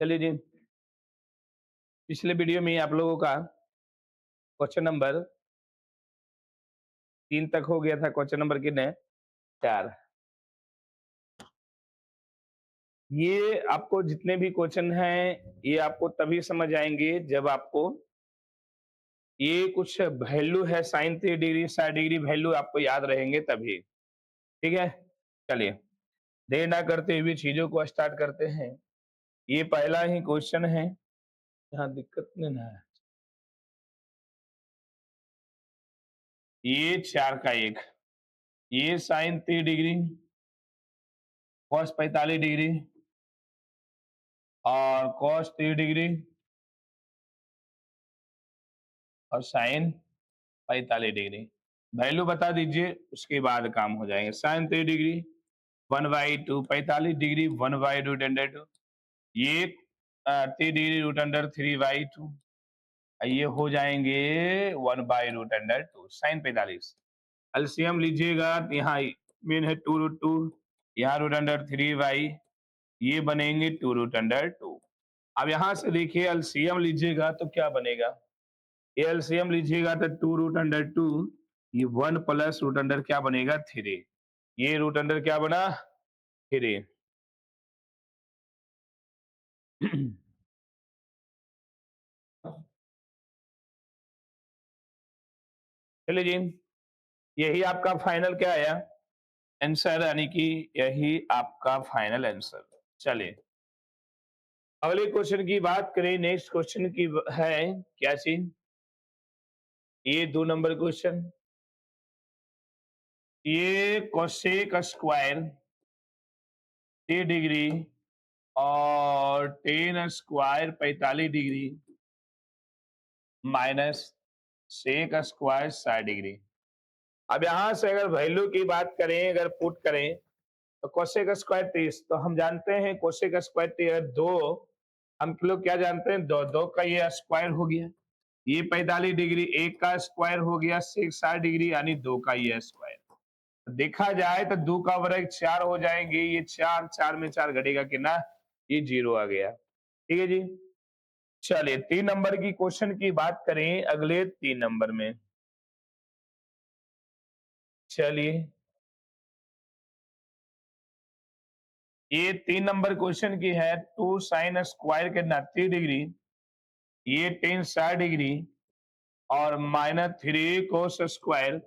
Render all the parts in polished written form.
चलिए जी, पिछले वीडियो में आप लोगों का क्वेश्चन नंबर 3 तक हो गया था। क्वेश्चन नंबर कितने? 4। ये आपको जितने भी क्वेश्चन हैं, ये आपको तभी समझ आएँगे जब आपको ये कुछ वैल्यू है sin 3 डिग्री, 60 डिग्री वैल्यू आपको याद रहेंगे तभी। ठीक है? चलिए, देर ना करते हुए चीज़ों को स्टार्ट करते हैं। ये पहला ही क्वेश्चन है, यहाँ दिक्कत नहीं ना है। ये 4 का 1, ये sin 3 डिग्री, cos 45 डिग्री और cos 3 डिग्री और साइन 45 डिग्री। वैल्यू बता दीजिए, उसके बाद काम हो जाएंगे। साइन 3 डिग्री 1/2, 45 डिग्री 1/√2, ये 3 डिग्री √3/2, ये हो जाएंगे 1/√2। साइन 45 एलसीएम लीजिएगा, यहाँ मेन है 2√2, यहाँ √3/, ये बनेंगे 2√2। अब यहाँ से देखिए एलसीएम लीजिएगा तो क्या बनेगा? ये एलसीएम लीजिएगा तो 2√2, ये 1 प्लस रूट अंडर क्या बनेगा? 3। ये रूट अंडर क्या बना? 3। चलिए जी, यही आपका फाइनल क्या आया आंसर, यानी कि यही आपका फाइनल आंसर। चलिए अगले क्वेश्चन की बात करें। नेक्स्ट क्वेश्चन की है क्या चीज? ये 2 नंबर क्वेश्चन। ये कोसेक स्क्वायर 3 डिग्री और ten square 45 degree minus sec square 60 degree. अब यहां से अगर वैल्यू की बात करें, अगर पुट करें तो कोसेक स्क्वायर 30, तो हम जानते हैं कोसेक स्क्वायर 2, हम लोग क्या जानते हैं? 2 2 का ये स्क्वायर हो गया, ये 45 डिग्री 1 का स्क्वायर हो गया, सेक 60 डिग्री यानी 2 का ये स्क्वायर। देखा जाए तो 2 का वर्ग 4 हो जाएंगे, ये 4 4 में 4 घटेगा कितना? ये 0 आ गया। ठीक है जी। चलिए 3 नंबर की क्वेश्चन की बात करें, अगले 3 नंबर में। चलिए ये 3 नंबर क्वेश्चन की है। 2 साइन स्क्वायर कितना? 3 डिग्री, ये टेन 60 डिग्री और माइनस 3 कोस स्क्वायर,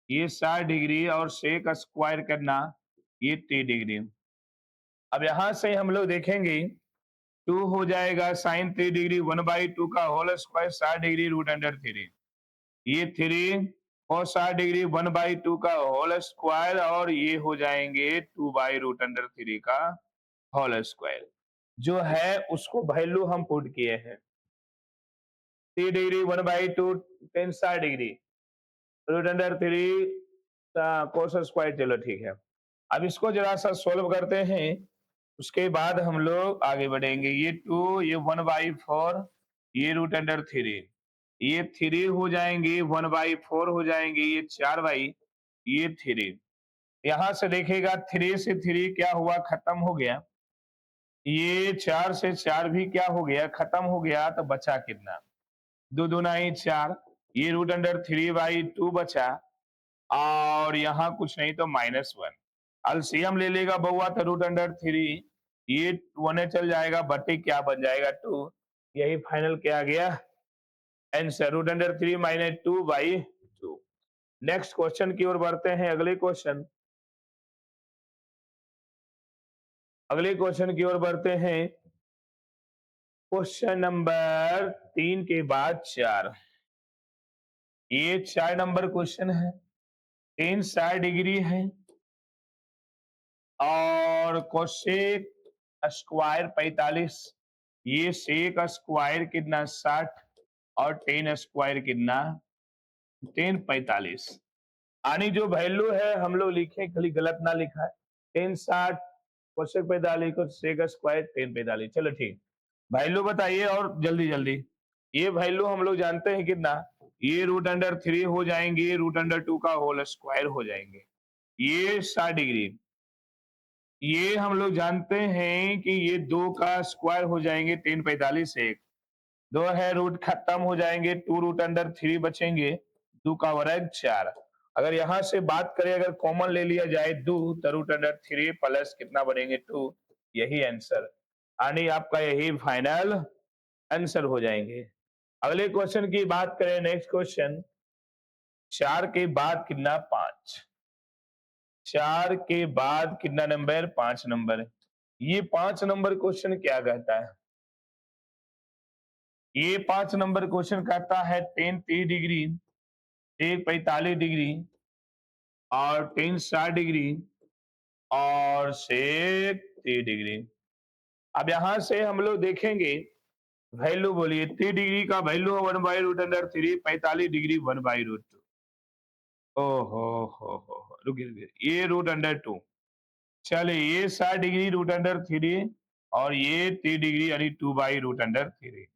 ये 60 डिग्री और सेक स्क्वायर करना, ये 3 डिग्री। अब यहां से हम लोग देखेंगे 2 हो जाएगा साइन 3 डिग्री 1/2 का होल स्क्वायर 60 डिग्री √3, ये 3 और 60 डिग्री 1/2 का होल स्क्वायर और ये हो जाएंगे 2/√3 का होल स्क्वायर। जो है उसको वैल्यू हम पुट किए हैं। 3 degree 1/2 ten 60 degree √3 cos square, चलो ठीक है। अब इसको जरा सा सोल्व करते हैं, उसके बाद हम लोग आगे बढ़ेंगे। ये 2, ये 1/4, ये √3, ये 3 हो जाएंगे 1/4 हो जाएंगे, ये 4 ये 3। यहां से देखेगा 3 से 3 क्या हुआ? खत्म हो गया। ये 4 से 4 भी क्या हो गया? खत्म हो गया। तो बचा कितना? 2 दूना ही 4, ये √3/2 बचा और यहाँ कुछ नहीं तो -1। एलसीएम ले लेगा बउआ तो √3, ये 1 चल जाएगा, बटे क्या बन जाएगा? 2। यही फाइनल क्या आ गया आंसर, √3 - 2/2। नेक्स्ट क्वेश्चन की ओर बढ़ते हैं। अगले क्वेश्चन की ओर बढ़ते हैं। क्वेश्चन नंबर 3 के बाद 4, ये 4 नंबर क्वेश्चन है। टेन 60 डिग्री है और कोसेक स्क्वायर 45, ये सेक स्क्वायर कितना? 60 और टेन स्क्वायर कितना? टेन 45। आनी जो वैल्यू है हम लोग लिखे, खाली गलत ना लिखा है। टेन 60 कोसेक 45 को सेक स्क्वायर टेन 45, चलो ठीक। वैल्यू बताइए और जल्दी जल्दी। ये वैल्यू हम लोग जानते हैं कितना? ये √3 हो जाएंगे, √2 का होल स्क्वायर हो जाएंगे, ये 60 डिग्री, ये हम लोग जानते हैं कि ये 2 का स्क्वायर हो जाएंगे 345 एक, 2 है रूट खत्म हो जाएंगे, 2 रूट अंडर 3 बचेंगे, 2 का वर्ग 4। अगर यहां से बात करें, अगर कॉमन ले लिया जाए 2, तो रूट अंडर 3 प्लस कितना बनेंगे 2, यही आंसर, यानी आपका यही फाइनल आंसर हो जाएंगे। अगले क्वेश्चन की बात करें, नेक्स्ट क्वेश्चन, 4 के बाद कितना 5, 4 के बाद कितना नंबर 5 नंबर। ये 5 नंबर क्वेश्चन क्या कहता है, ये 5 नंबर क्वेश्चन कहता है 10 30 डिग्री, एक 45 डिग्री और 10 60 डिग्री और सेक 30 डिग्री। अब यहां से हम लोग देखेंगे वैल्यू, बोलिए 30 डिग्री का वैल्यू है 1/√3, 45 डिग्री 1/√2। हो रुकिए रुकिए, ये √2, चलिए ये 60 डिग्री √3 और ये 30 डिग्री यानी 2/√3।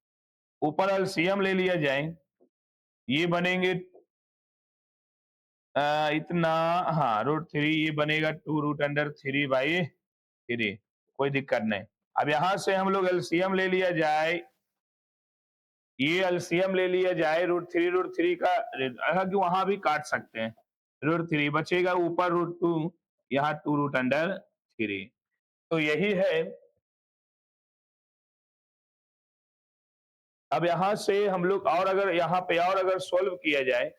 ऊपर एलसीएम ले लिया जाए, ये बनेंगे इतना, हाँ √3, ये बनेगा 2√3/3, कोई दिक्कत नहीं। अब यहां से हम लोग एलसीएम ले लिया जाए, ये एलसीएम ले लिया जाए √3 का, हालांकि वहां भी काट सकते हैं, √3 बचेगा, ऊपर √2, यहाँ 2√3। तो यही है। अब यहां से हम लोग, और अगर यहाँ पे और अगर सोल्व किया जाए,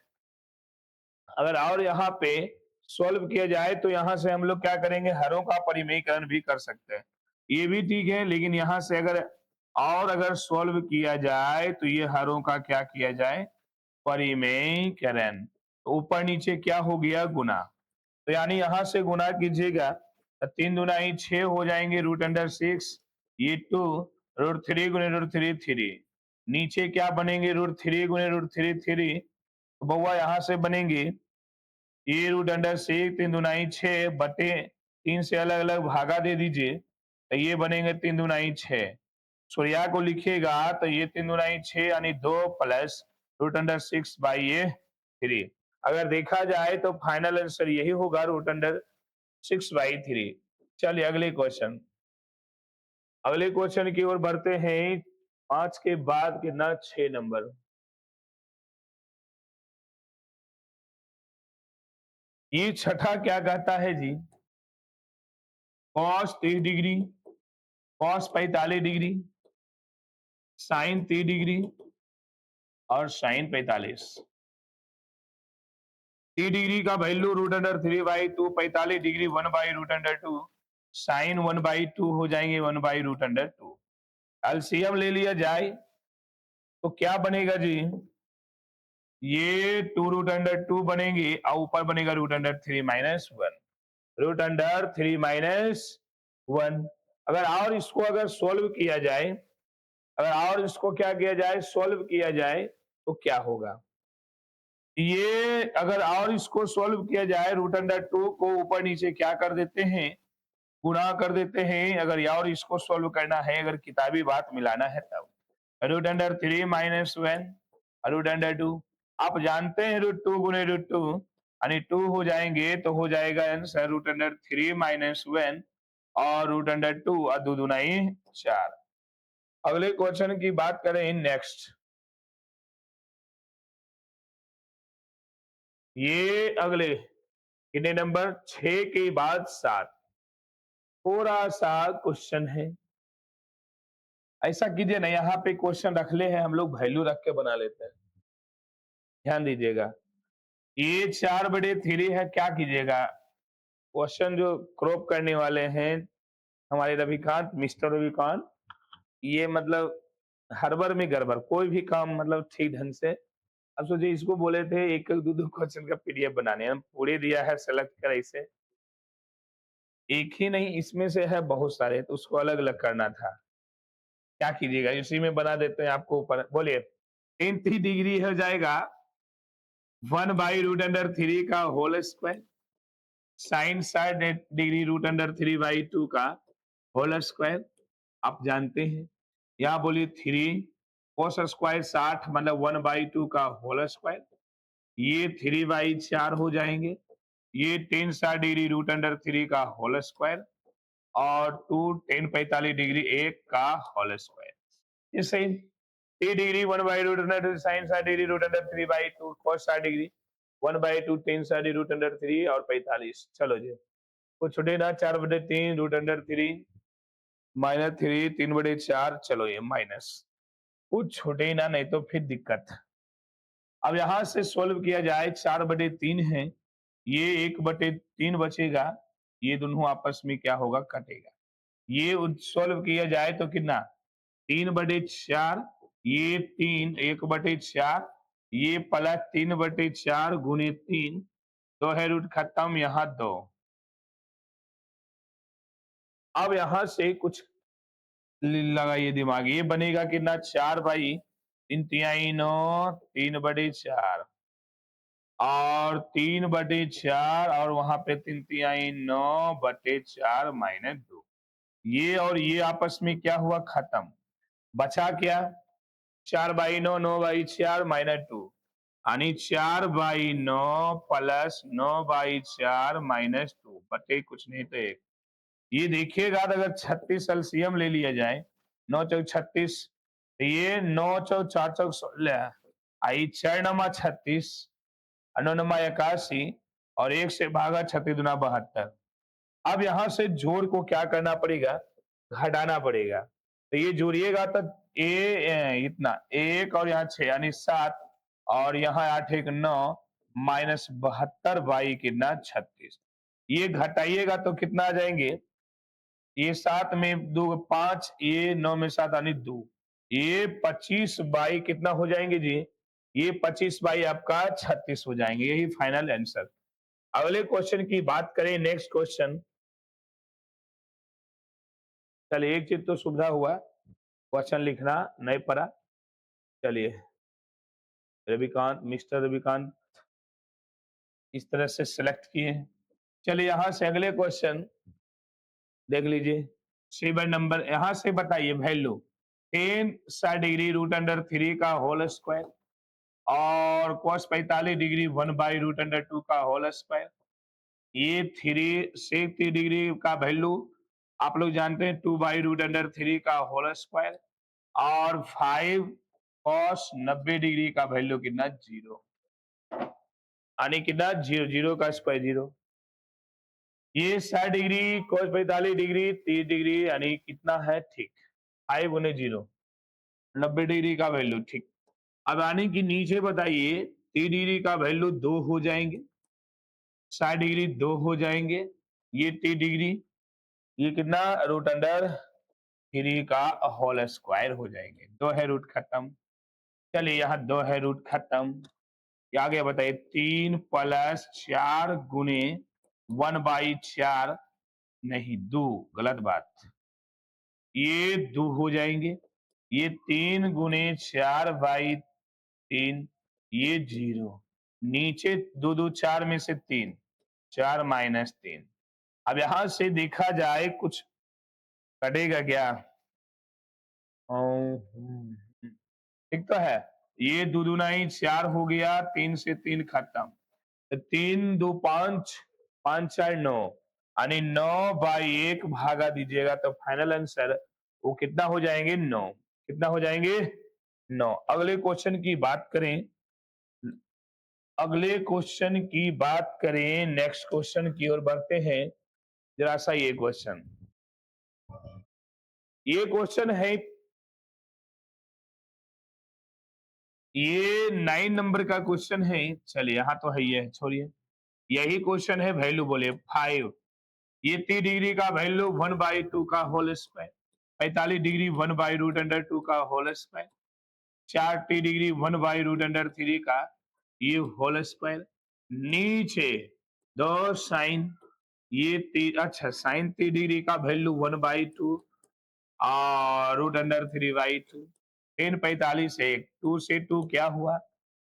अगर और यहाँ पे सोल्व किया जाए, तो यहाँ से हम लोग क्या करेंगे, हरों का परिमेयीकरण भी कर सकते हैं, ये भी ठीक है। लेकिन यहाँ से अगर और अगर सोल्व किया जाए, तो ये हरों का क्या किया जाए, परिमेयीकरण। तो ऊपर नीचे क्या हो गया, गुना। तो यानी यहां से गुना कीजिएगा, तो 3 दूना ही 6 हो जाएंगे √6, ये 2, √3 गुने √3 3, नीचे क्या बनेंगे, √3 गुने √3 3। तो बउआ यहाँ से बनेंगे, ये √6, 3 दूनाई 6 बटे 3 से अलग अलग भागा दे दीजिए, तो ये बनेंगे 3 दूनाई 6। सूर्या को लिखिएगा तो ये 3 दूनाई 6 यानी 2 प्लस √6/3। अगर देखा जाए तो फाइनल आंसर यही होगा, √6/3। चलिए अगले क्वेश्चन, अगले क्वेश्चन की ओर बढ़ते हैं। 5 के बाद कितना 6 नंबर। ये छठा क्या कहता है जी, cos 30 degree, cos 45 degree, sin 30 degree और sin 45। 30 डिग्री का वैल्यू √3/2, 45 डिग्री 1/√2, sin 1/2 हो जाएंगे 1/√2। एलसीएम ले लिया जाए तो क्या बनेगा जी, ये 2√2 बनेंगे और ऊपर बनेगा √3 - 1, √3 - 1। अगर और इसको अगर सोल्व किया जाए, अगर और इसको क्या किया जाए, सोल्व किया जाए, तो क्या होगा, ये अगर और इसको सोल्व किया जाए, √2 को ऊपर नीचे क्या कर देते हैं, गुणा कर देते हैं। अगर या और इसको सोल्व करना है, अगर किताबी बात मिलाना है, तब √3 - 1 √2, आप जानते हैं √2 गुने √2 यानी 2 हो जाएंगे, तो हो जाएगा आंसर √3 - 1 और √2 और 2 दूनाई 4। अगले क्वेश्चन की बात करें, नेक्स्ट, ये अगले कितने नंबर, 6 के बाद 7, थोड़ा सा क्वेश्चन है। ऐसा कीजिए ना, यहाँ पे क्वेश्चन रख ले हैं, हम लोग वैल्यू रख के बना लेते हैं। ध्यान दीजिएगा, ये 4/3 है, क्या कीजिएगा, क्वेश्चन जो क्रॉप करने वाले हैं हमारे रविकांत, मिस्टर रविकांत, ये मतलब हड़बड़ में गड़बड़, कोई भी काम मतलब ठीक ढंग से। अब सोचिए, इसको बोले थे एक एक दो दो क्वेश्चन का पीडीएफ बनाने, हम पूरे दिया है सेलेक्ट कर, ऐसे एक ही नहीं, इसमें से है बहुत सारे, तो उसको अलग अलग करना था। क्या कीजिएगा, इसी में बना देते हैं आपको ऊपर, बोलिए 30 डिग्री हो जाएगा 1/√3 का होल स्क्वायर, साइन 60 डिग्री √3/2 का होल स्क्वायर, आप जानते हैं। यहाँ बोलिए 3 कोस स्क्वायर 60 मतलब 1/2 का होल स्क्वायर, ये 3/4 हो जाएंगे, ये 10 60 डिग्री √3 का होल स्क्वायर, और 2 10 45 डिग्री एक का होल स्क्वायर। ये सही। 3 degree 1 by root under sine 60 degree root under 3 by 2 cos 60 degree 1 by 2 10 60 root under 3 और 45। चलो जी, कुछ छुटे ना, 4/3 रूट अंडर 3 माइनस 3 3/4। चलो ये माइनस, कुछ छुटे ही ना, नहीं तो फिर दिक्कत। अब यहां से सोल्व किया जाए, 4/3 है, ये 1/3 बचेगा, ये दोनों आपस में क्या होगा, कटेगा। ये सोल्व किया जाए तो कितना, 3/4, ये 3 1/4, ये प्लस 3/4 गुणे 3, 2 है रूट खत्म, यहाँ 2। अब यहां से कुछ लगाइए दिमाग, ये बनेगा कितना, 4/3 3/4 और 3/4 और वहां पे 3/9/4 -2। ये और ये आपस में क्या हुआ, खत्म। बचा क्या, 4/9 9/4 -2, यानी 4/9 प्लस 9/4 -2 बटे कुछ नहीं तो एक। ये देखिएगा तो अगर 36 एलसीएम ले लिया जाए, 9 चौक 36, ये 9 चौक 4 चौक 16, आई 4 नमा 36, 9 नमा 81 और 1 से भागा 36 दूना 72। अब यहां से जोड़ को क्या करना पड़ेगा, घटाना पड़ेगा। तो ये जोड़िएगा तो इतना एक और यहाँ 6 यानी 7 और यहाँ 8 1 9 -72 बाई कितना 36। ये घटाइएगा तो कितना आ जाएंगे, ये 7 में 2 5, ये 9 में 7 यानी 2, ये 25 बाई कितना हो जाएंगे जी, ये 25 बाई आपका 36 हो जाएंगे। यही फाइनल आंसर। अगले क्वेश्चन की बात करें, नेक्स्ट क्वेश्चन। चलिए, एक चीज तो सुविधा हुआ, क्वेश्चन लिखना नहीं पड़ा। चलिए, रविकांत, मिस्टर रविकांत इस तरह से सिलेक्ट किए हैं। चलिए यहां से अगले क्वेश्चन देख लीजिए। 7 नंबर, यहां से बताइए वैल्यू 10 60 डिग्री रूट अंडर 3 का होल स्क्वायर और cos 45 degree 1 by root under 2 का होल स्क्वायर। ये 360 डिग्री का वैल्यू आप लोग जानते हैं, 2 बाई रूट अंडर 3 का होल स्क्वायर और 5 cos 90 डिग्री का वैल्यू कितना, 0, यानी कितना, 0 0 का स्क्वायर 0। ये 60 डिग्री cos 45 डिग्री 30 डिग्री यानी कितना है, ठीक, 5 गुने 0 90 डिग्री का वैल्यू, ठीक। अब यानी कि नीचे बताइए 30 डिग्री का वैल्यू 2 हो जाएंगे, 60 डिग्री 2 हो जाएंगे, ये 30 डिग्री, ये कितना, रूट अंडर 3 का होल स्क्वायर हो जाएंगे। 2 है रूट खत्म। चलिए यहाँ 2 है रूट खत्म। ये आगे बताइए 3 प्लस 4 गुने 1/4, नहीं 2, गलत बात, ये 2 हो जाएंगे, ये 3 गुने 4/3, ये 0, नीचे 2 2 4 में से 3, 4 -3। अब यहां से देखा जाए कुछ कटेगा क्या, ठीक तो है, ये 2 दूना ही 4 हो गया, 3 से 3 खत्म, तो 3 2 5, 5 4 9, यानी 9/1 भागा दीजिएगा तो फाइनल आंसर वो कितना हो जाएंगे, 9। कितना हो जाएंगे, 9। अगले क्वेश्चन की बात करें, अगले क्वेश्चन की बात करें, नेक्स्ट क्वेश्चन की ओर बढ़ते हैं। जरा सा ये क्वेश्चन है, ये 9 नंबर का क्वेश्चन है। चलिए यहाँ तो है, ये छोड़िए, यही क्वेश्चन है, वैल्यू बोले 5, ये 30 डिग्री का वैल्यू 1/2 का होल स्क्वायर, 45 डिग्री 1/√2 का होल स्क्वायर, 40 डिग्री 1/√3 का ये होल स्क्वायर, नीचे 2 साइन, ये अच्छा साइन 30 डिग्री का वैल्यू 1/2 और √3/2, 10 45 से 2 से 2 क्या हुआ,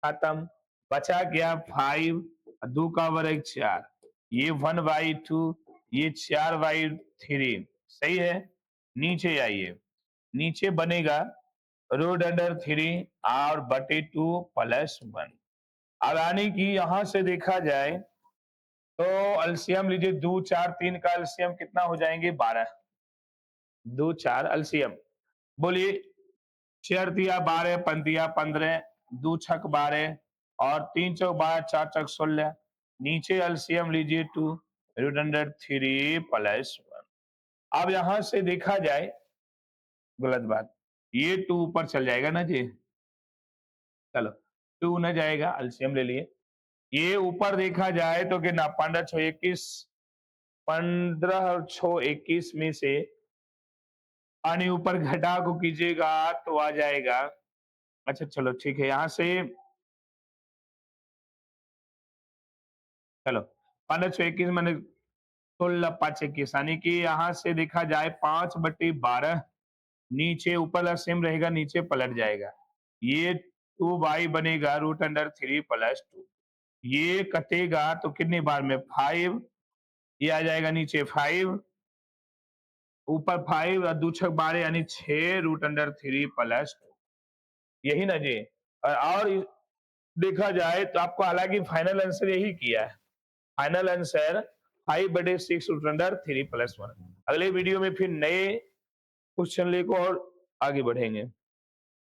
खत्म। बचा क्या, 5, 2 का वर्ग 4, ये 1/2, ये 4/3, सही है। नीचे आइए, नीचे बनेगा √3 और बटे 2 +1। अब यानी कि यहां से देखा जाए तो एलसीएम लीजिए, 2 4 3 का एलसीएम कितना हो जाएंगे? 12। 2 4 एलसीएम बोलिए। चार दिया 12, पंतिया 15, 2 छक 12 और 3 चौक 12, 4 चौक 16। नीचे एलसीएम लीजिए 2 रूट अंडर 3 प्लस 1। अब यहां से देखा जाए, गलत बात, ये 2 ऊपर चल जाएगा ना जी। चलो 2 न जाएगा, एलसीएम ले लिए। ये ऊपर देखा जाए तो कितना? 15 6 21, 15 और 6 21 में से पानी ऊपर घटा को कीजिएगा तो आ जाएगा। अच्छा चलो ठीक है, यहां से चलो 15 6 21 मैंने 16 5 21, यानी कि यहां से देखा जाए 5/12 नीचे, ऊपर सेम रहेगा, नीचे पलट जाएगा। ये 2 बनेगा रूट अंडर 3 प्लस 2। ये कटेगा तो कितनी बार में? 5। ये आ जाएगा नीचे 5, ऊपर 5 और 2 छक 12 यानी 6 रूट अंडर 3 प्लस 2। यही ना जी। और देखा जाए तो आपको हालांकि फाइनल आंसर यही किया है। Final answer 5/6 root under 3 plus 1। अगले वीडियो में फिर नए क्वेश्चन लेकर और आगे बढ़ेंगे।